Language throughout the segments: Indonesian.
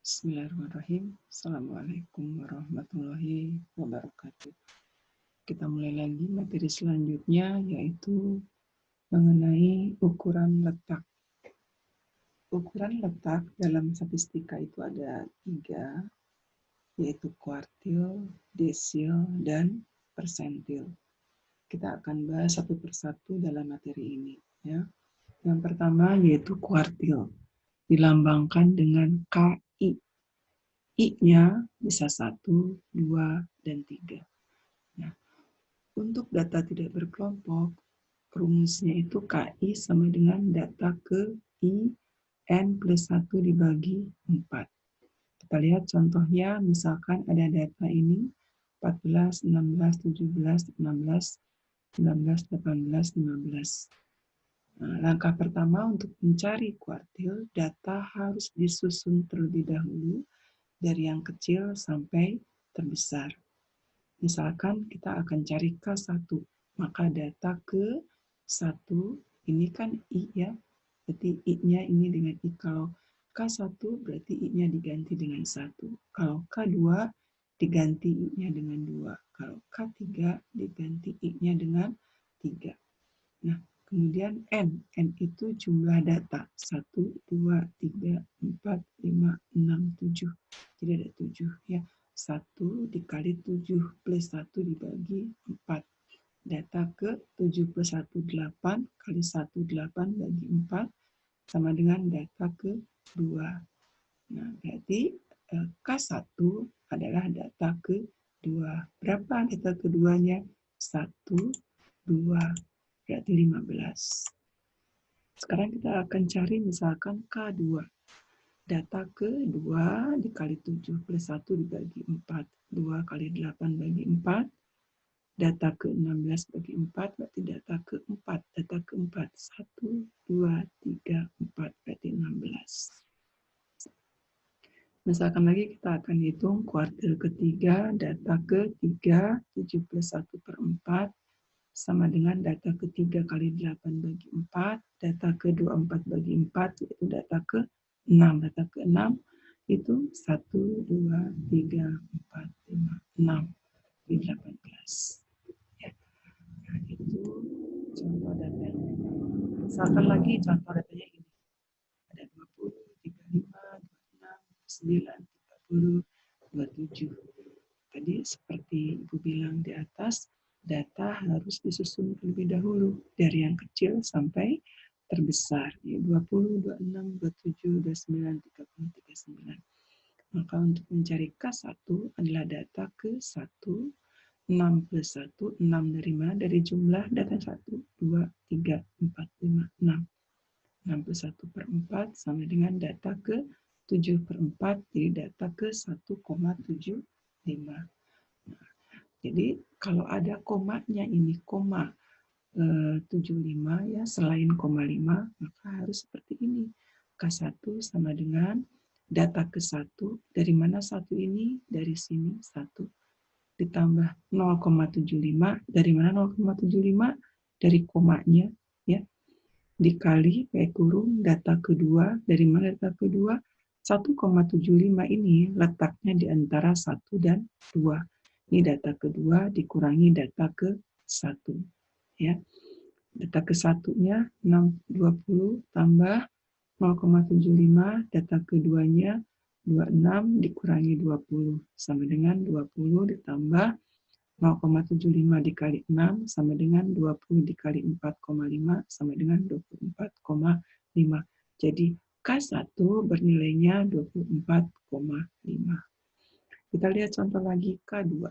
Bismillahirrahmanirrahim. Assalamualaikum warahmatullahi wabarakatuh. Kita mulai lagi materi selanjutnya, yaitu mengenai ukuran letak. Ukuran letak dalam statistika itu ada 3, yaitu kuartil, desil, dan persentil. Kita akan bahas satu persatu dalam materi ini. Ya. Yang pertama yaitu kuartil, dilambangkan dengan KI. I-nya bisa 1, 2, dan 3. Nah, untuk data tidak berkelompok, rumusnya itu KI sama dengan data ke I N plus 1 dibagi 4. Kita lihat contohnya, misalkan ada data ini 14, 16, 17, 16, 19, 18, 15. Nah, langkah pertama untuk mencari kuartil, data harus disusun terlebih dahulu dari yang kecil sampai terbesar. Misalkan kita akan cari K1, maka data ke-1, ini kan I ya, berarti I-nya ini dengan I. Kalau K1 berarti I-nya diganti dengan 1. Kalau K2 diganti I-nya dengan 2. Kalau K3 diganti I-nya dengan 3. Nah, kemudian N. N itu jumlah data. 1, 2, 3, 4, 5, 6, 7. Jadi ada 7 ya. 1 dikali 7 plus 1 dibagi 4. Data ke 7 plus 1, 8. Kali 1, 8 bagi 4. Sama dengan data ke 2. Nah, berarti K1 adalah data ke 2. Berapa data keduanya? 1, 2, berarti 15. Sekarang kita akan cari misalkan K2. Data ke-2 dikali 7 plus 1 dibagi 4. 2 kali 8 bagi 4. Data ke-16 bagi 4, berarti data ke-4. Data ke-4, 1, 2, 3, 4, berarti 16. Misalkan lagi kita akan hitung kuartil ketiga, data ke-3, 7 plus 1 per 4, sama dengan data ke-3 kali 8 bagi 4, data ke-24 bagi 4, yaitu data ke-6. Data ke-6 itu 1, 2, 3, 4, 5, 6, di 18. Ya. Nah, itu contoh data yang pertama. Misalkan lagi contoh datanya ini. Ada 20, 35, 26, 29, 30, 27. Tadi seperti Ibu bilang di atas, data harus disusun terlebih dahulu dari yang kecil sampai terbesar, 20, 26, 27, 29, 30, 39. Maka untuk mencari K1 adalah data ke-1, 6 plus 1, 6 dari mana? Dari jumlah data 1, 2, 3, 4, 5, 6. 6 plus 1 per 4 sama dengan data ke-7 per 4, jadi data ke-1,75. Nah, jadi kalau ada komanya ini, koma 75 ya, selain koma 5, maka harus seperti ini. K1 sama dengan data ke-1, dari mana 1 ini? Dari sini 1. Ditambah 0,75, dari mana 0,75? Dari komanya, ya. Dikali, kurung, data kedua, dari mana data kedua? 1,75 ini letaknya di antara 1 dan 2. Ini data kedua dikurangi data ke-1. Ya. Data ke-1-nya 20 tambah 0,75, data keduanya 26 dikurangi 20 sama dengan 20 ditambah 0,75 dikali 6 sama dengan 20 dikali 4,5 sama dengan 24,5. Jadi K1 bernilainya 24,5. Kita lihat contoh lagi K2.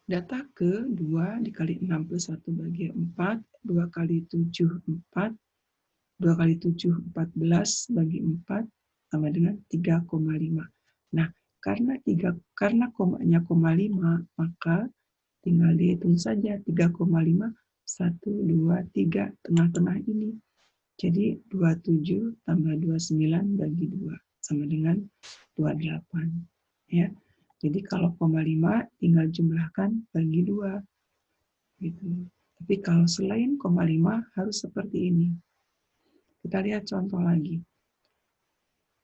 Data ke-2 dikali 6 plus 1 bagi 4, 2 kali 7, 4, 2 kali 7, 14 bagi 4, sama dengan 3,5. Nah, karena komanya koma 5, maka tinggal dihitung saja 3,5, 1, 2, 3, tengah-tengah ini. Jadi 27 tambah 29 bagi 2, sama dengan 28. Ya. Jadi kalau koma 5 tinggal jumlahkan bagi 2. Gitu. Tapi kalau selain koma 5 harus seperti ini. Kita lihat contoh lagi.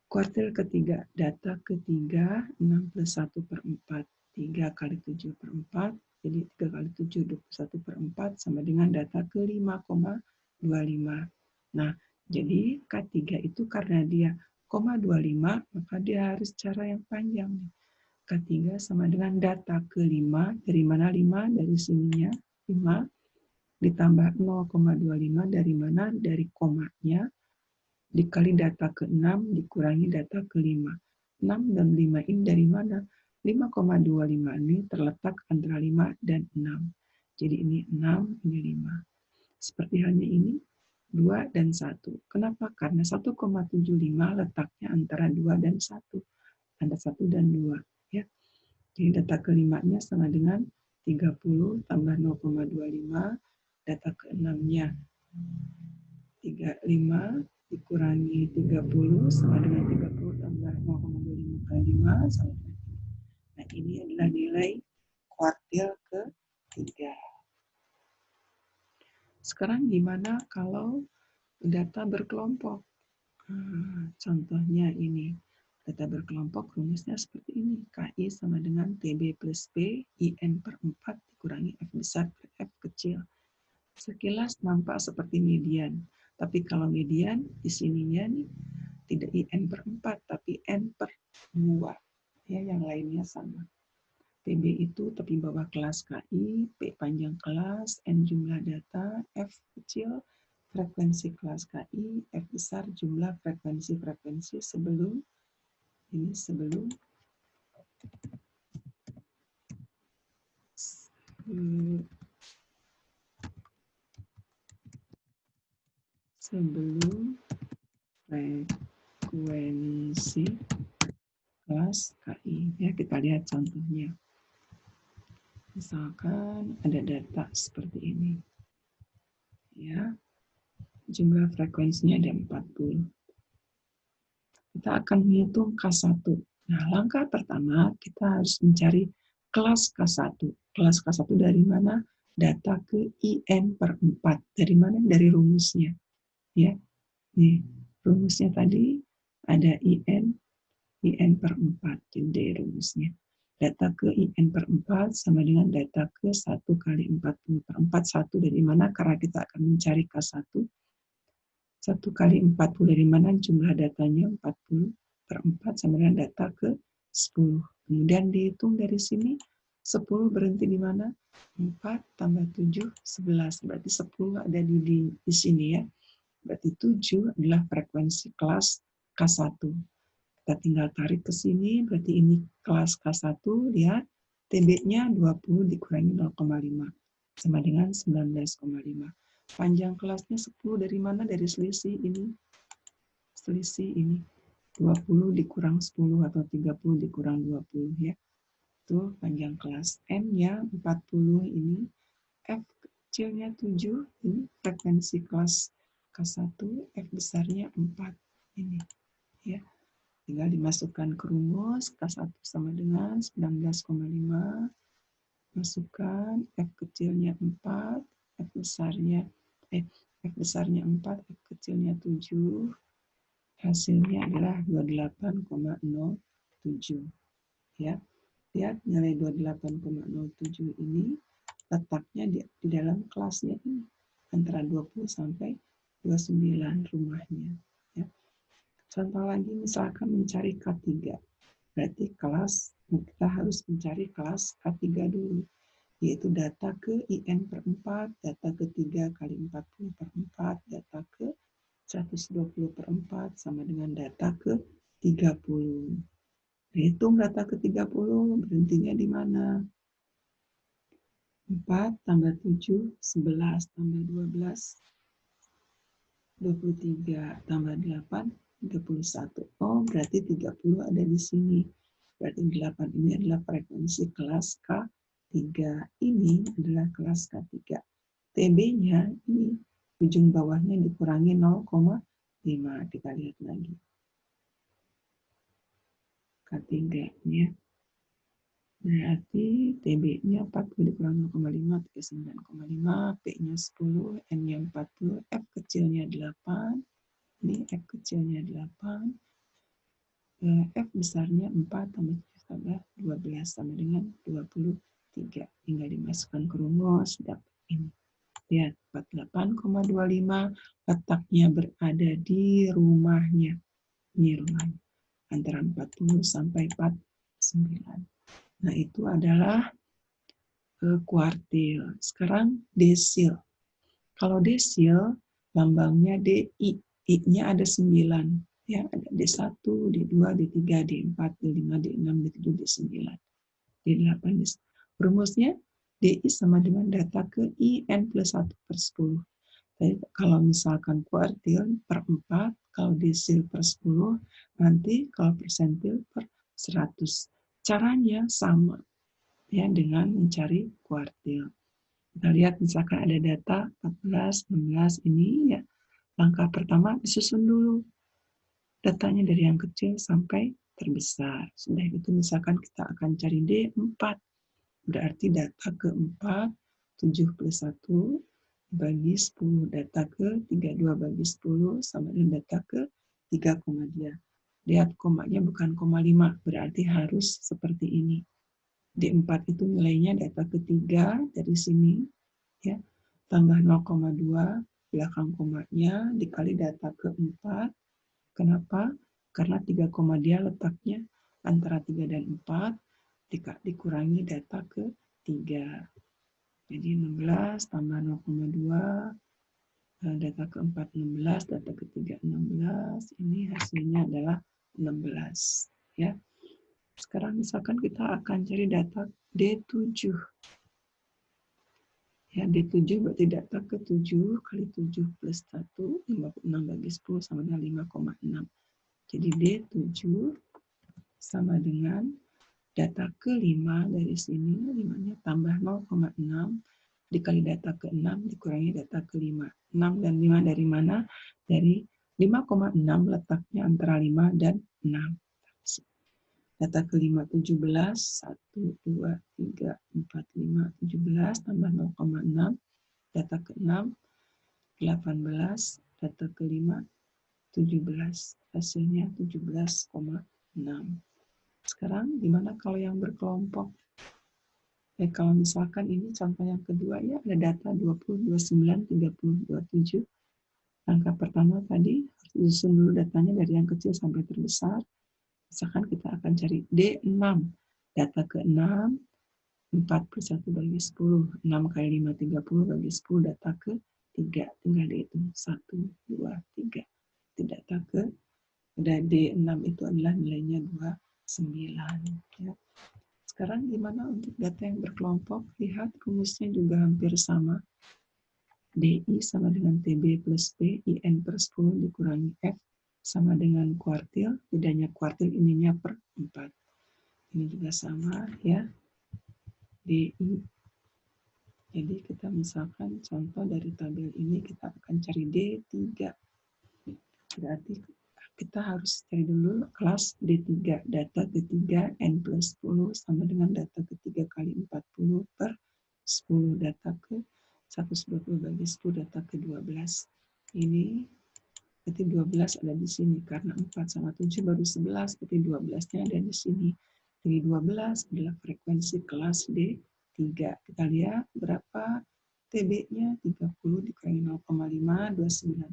Kuartil ketiga, data ketiga 61/4. 3 kali 7/4, jadi 3 kali 7, 21/4 sama dengan data ke 5,25. Nah, jadi K3 itu karena dia 0,25, maka dia harus cara yang panjang. K3 sama dengan data ke 5, dari mana 5? Dari sininya, 5, ditambah 0,25 dari mana? Dari komanya, dikali data ke-6 dikurangi data ke-5. 6 dan 5 ini dari mana? 5,25 ini terletak antara 5 dan 6. Jadi ini 6, ini 5. Seperti halnya ini, 2 dan 1. Kenapa? Karena 1,75 letaknya antara 2 dan 1. Antara 1 dan 2. Ya. Jadi data ke-5-nya sama dengan 30 tambah 0,25, data ke-6-nya 35 dikurangi 30 sama dengan 30 tambah 0,25 kali 5 sama dengan ini. Nah, ini adalah nilai kuartil ke-3. Sekarang gimana kalau data berkelompok? Contohnya ini. Data berkelompok rumusnya seperti ini. KI sama dengan TB plus P, IN per 4 dikurangi F besar per F kecil. Sekilas nampak seperti median. Tapi kalau median, di sininya nih, tidak IN per 4, tapi N per 2. Ya, yang lainnya sama. PB itu tepi bawah kelas KI, P panjang kelas, N jumlah data, F kecil, frekuensi kelas KI, F besar jumlah frekuensi-frekuensi sebelum frekuensi kelas KI. Ya, kita lihat contohnya. Misalkan ada data seperti ini. Ya, jumlah frekuensinya ada 40. Kita akan menghitung K1. Nah, langkah pertama kita harus mencari kelas K1. Kelas K1 dari mana? Data ke IN per 4. Dari mana? Dari rumusnya. Ya, nih, rumusnya tadi ada IN per 4. Jadi dari rumusnya. Data ke IN per 4 sama dengan data ke 1 kali 40 per 4. 1 dari mana? Karena kita akan mencari K1. 1 kali 40 dari mana? Jumlah datanya 40 per 4 sama dengan data ke 10. Kemudian dihitung dari sini. 10 berhenti di mana? 4 tambah 7, 11. Berarti 10 ada di sini ya. Berarti 7 adalah frekuensi kelas K1. Kita tinggal tarik ke sini, berarti ini kelas K1, lihat TB-nya 20 dikurangi 0,5 sama dengan 19,5. Panjang kelasnya 10 dari mana? Dari selisih ini. Selisih ini. 20 dikurang 10 atau 30 dikurang 20 ya. Itu panjang kelas. N-nya 40 ini. F kecilnya 7, ini frekuensi kelas K1, F besarnya 4 ini ya. Tinggal dimasukkan ke rumus, K1 sama dengan 19,5, masukkan F kecilnya 4, F besarnya 4, F kecilnya 7, hasilnya adalah 28,07 ya. Lihat nilai 28,07 ini letaknya di dalam kelasnya ini antara 20 sampai 29 rumahnya ya. Contoh lagi misalkan mencari K3. Berarti kelas kita harus mencari kelas K3 dulu, yaitu data ke IN per 4, data ke 3 kali 40 per 4, data ke 120 per 4 sama dengan data ke 30. Hitung data ke 30, berhentinya di mana? 4 tambah 7, 11 tambah 12, 23 tambah 8, 31. Oh, berarti 30 ada di sini. Berarti 8 ini adalah frekuensi kelas K3. Ini adalah kelas K3. TB-nya ini ujung bawahnya dikurangi 0,5. Kita lihat lagi. K3-nya. Berarti TB-nya 40 dikurang 0,5, 39,5, P-nya 10, N-nya 40, F kecilnya 8, ini F kecilnya 8, F besarnya 4 tambah 7 tambah 12 sama dengan 23. Tinggal dimasukkan ke rumus, dapat ini. Lihat, 48,25 letaknya berada di rumahnya. Ini rumahnya. Antara 40 sampai 49. Nah, itu adalah kuartil. Sekarang desil. Kalau desil, lambangnya DI. I-nya ada 9. Ya, ada D1, D2, D3, D4, D5, D6, D7, D9, D8, D9. Rumusnya DI sama dengan data ke IN plus 1 per 10. Jadi kalau misalkan kuartil per 4, kalau desil per 10, nanti kalau persentil per 100. Caranya sama ya dengan mencari kuartil. Kita lihat misalkan ada data 14, 16 ini ya. Langkah pertama disusun dulu datanya dari yang kecil sampai terbesar. Sudah itu misalkan kita akan cari D4. Berarti data ke-4, 7 plus 1 bagi 10. Data ke-32 bagi 10 sama dengan data ke-3 koma dia. Lihat komanya bukan koma 5, berarti harus seperti ini. D4 itu nilainya data ke-3 dari sini, ya, tambah 0,2 belakang komanya dikali data ke-4. Kenapa? Karena 3 koma dia letaknya antara 3 dan 4 dikurangi data ke-3. Jadi 16 tambah 0,2 data ke-4 16, data ke-3 16. Ini hasilnya adalah 16, ya. Sekarang misalkan kita akan cari data D7. Ya, D7 berarti data ke-7 kali 7 plus 1, 56 bagi 10 sama dengan 5,6. Jadi D7 sama dengan data ke-5 dari sini, 5-nya tambah 0,6 dikali data ke-6 dikurangi data ke-5. 6 dan 5 dari mana? Dari 5,6 letaknya antara 5 dan 6. Data ke-5 17, 1, 2, 3, 4, 5, 17 tambah 0,6. Data ke-6 18, data ke-5 17. Hasilnya 17,6. Sekarang gimana kalau yang berkelompok? Kalau misalkan ini contoh yang kedua ya, ada data 20, 29, 30, 27. Langkah pertama tadi harus disusun dulu datanya dari yang kecil sampai terbesar. Misalkan kita akan cari D6. Data ke-6, 4 plus 1 bagi 10. 6 kali 5, 30 bagi 10. Data ke-3. Tinggal dihitung. 1, 2, 3. Data ke D6 itu adalah nilainya 29. Ya. Sekarang gimana untuk data yang berkelompok? Lihat rumusnya juga hampir sama. DI sama dengan TB plus P, IN per 10 dikurangi F sama dengan kuartil. Bedanya kuartil ininya per 4. Ini juga sama ya. DI. Jadi kita misalkan contoh dari tabel ini kita akan cari D3. Berarti kita harus cari dulu kelas D3. Data ketiga N plus 10 sama dengan data ketiga kali 40 per 10. Data ke 120 bagi 10, data ke 12. Ini berarti 12 ada di sini. Karena 4 sama 7 baru 11, berarti 12-nya ada di sini. Jadi 12 adalah frekuensi kelas D3. Kita lihat berapa TB-nya, 30 dikurangi 0,5, 29.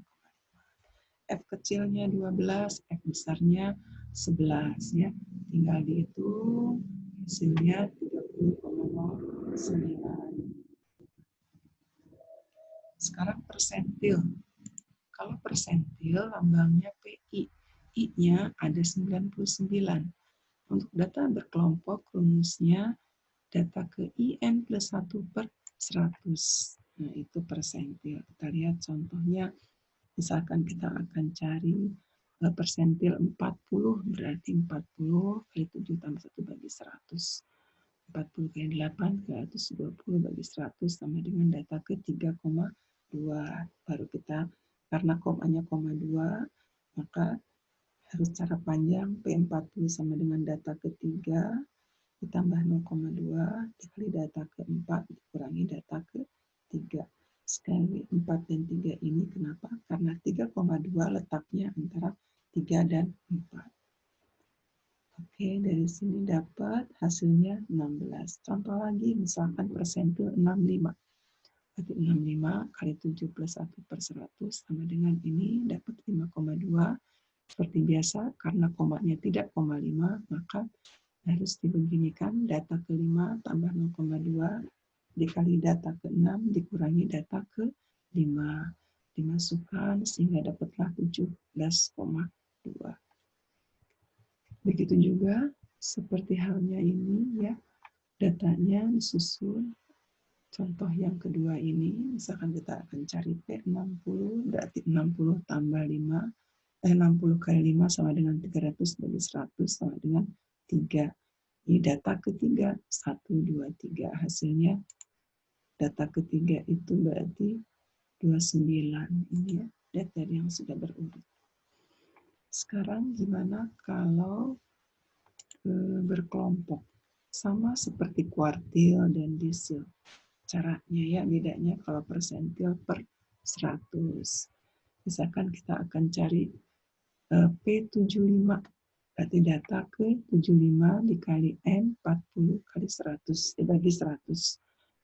F kecilnya 12, F besarnya 11 ya. Tinggal dihitung hasilnya 30,09. Sekarang persentil. Kalau persentil lambangnya PI. I-nya ada 99. Untuk data berkelompok rumusnya data ke IN plus 1 per 100. Nah, itu persentil. Kita lihat contohnya. Misalkan kita akan cari persentil 40, berarti 40 kali 7 tambah 1 bagi 100. 40 kali 8, 120 bagi 100 sama dengan data ke 3,2. Baru kita, karena komanya koma 2, maka harus cara panjang, P40 sama dengan data ke-3, ditambah 0,2, dikali data ke-4, dikurangi data ke-3. Sekali 4 dan 3 ini kenapa? Karena 3,2 letaknya antara 3 dan 4. Oke, dari sini dapat hasilnya 16. Contoh lagi, misalkan persentil 65. Berarti 65 kali 7 plus 1 per 100 sama dengan ini dapat 5,2. Seperti biasa, karena komanya tidak koma 5, maka harus dibeginikan data ke-5 tambah 0,2 dikali data ke-6 dikurangi data ke-5. Dimasukkan sehingga dapatlah 17,2. Begitu juga seperti halnya ini ya, datanya disusun. Contoh yang kedua ini, misalkan kita akan cari P60, berarti 60 tambah 5, 60 kali 5 sama dengan 300 bagi 100 sama dengan 3. Ini data ketiga, 1, 2, 3. Hasilnya data ketiga itu berarti 29. Ini ya, data yang sudah berurut. Sekarang gimana kalau berkelompok? Sama seperti kuartil dan desil. Caranya ya bedanya kalau persentil per 100. Misalkan kita akan cari P75. Berarti data ke 75 dikali N 40 kali 100 dibagi 100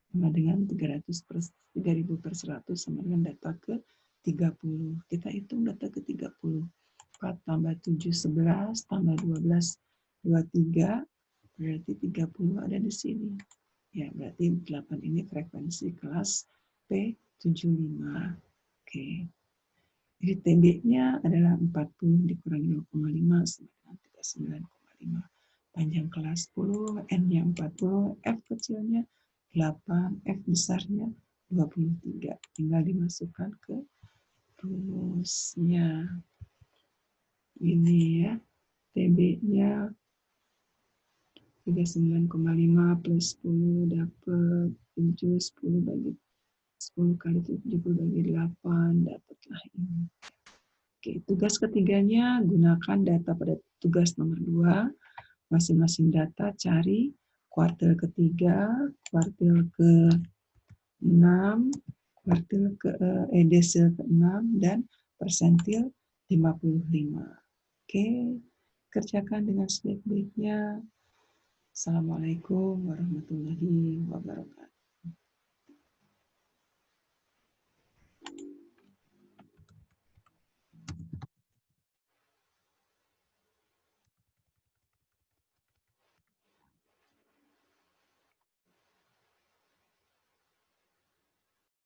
sama dengan 300 per 3000 per 100 sama dengan data ke 30. Kita hitung data ke 30. 4 tambah 7 11 tambah 12 23 berarti 30 ada di sini. Ya, berarti 8 ini frekuensi kelas P75. Oke. Jadi TB-nya adalah 40 dikurangi 0,5 sama dengan 39,5. Panjang kelas 10, N-nya 40, F kecilnya 8, F besarnya 23. Tinggal dimasukkan ke rumusnya. Ini ya, TB-nya 39,5 plus 10 dapat 7, 10 bagi 10 kali 70 bagi 8, dapatlah ini. Oke, tugas ketiganya gunakan data pada tugas nomor 2. Masing-masing data cari kuartil ketiga, kuartil ke-6, kuartil desil ke-6, dan persentil 55. Oke, kerjakan dengan sebaik-baiknya. Assalamualaikum warahmatullahi wabarakatuh.